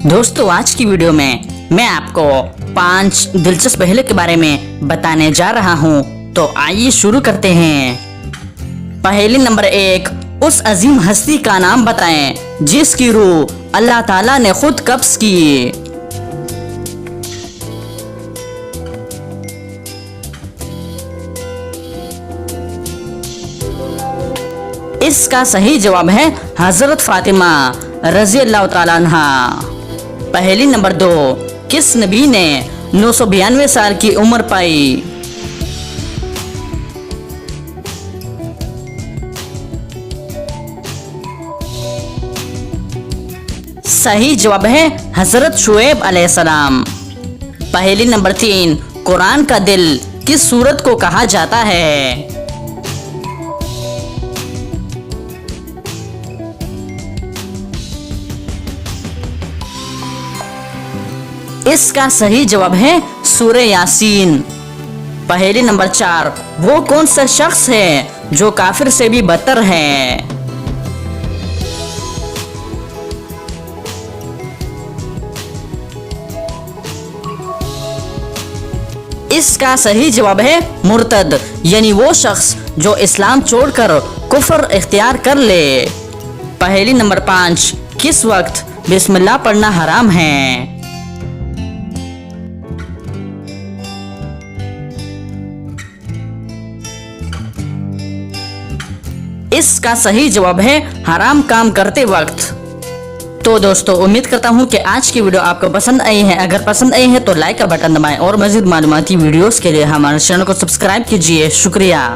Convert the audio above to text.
दोस्तों आज की वीडियो में मैं आपको 5 दिलचस्प पहलू के बारे में बताने जा रहा हूँ। तो आइए शुरू करते हैं। पहेली नंबर 1, उस अजीम हस्ती का नाम बताएं जिसकी रूह अल्लाह ताला ने खुद कब्ज की। इसका सही जवाब है हजरत फातिमा रजी अल्लाह ताला अन्हा। पहेली नंबर 2, किस नबी ने 992 साल की उम्र पाई? सही जवाब है हजरत शुएब अलैहिस्सलाम। पहेली नंबर 3, कुरान का दिल किस सूरत को कहा जाता है? इसका सही जवाब है सूरह यासीन। पहेली नंबर 4, वो कौन सा शख्स है जो काफिर से भी बदतर है? इसका सही जवाब है मुर्तद, यानी वो शख्स जो इस्लाम छोड़कर कुफ्र इख्तियार कर ले। पहेली नंबर 5, किस वक्त बिस्मिल्लाह पढ़ना हराम है? इसका सही जवाब है हराम काम करते वक्त। तो दोस्तों उम्मीद करता हूँ कि आज की वीडियो आपको पसंद आई है। अगर पसंद आई है तो लाइक का बटन दबाएं और मज़ीद मालूमाती वीडियोस के लिए हमारे चैनल को सब्सक्राइब कीजिए। शुक्रिया।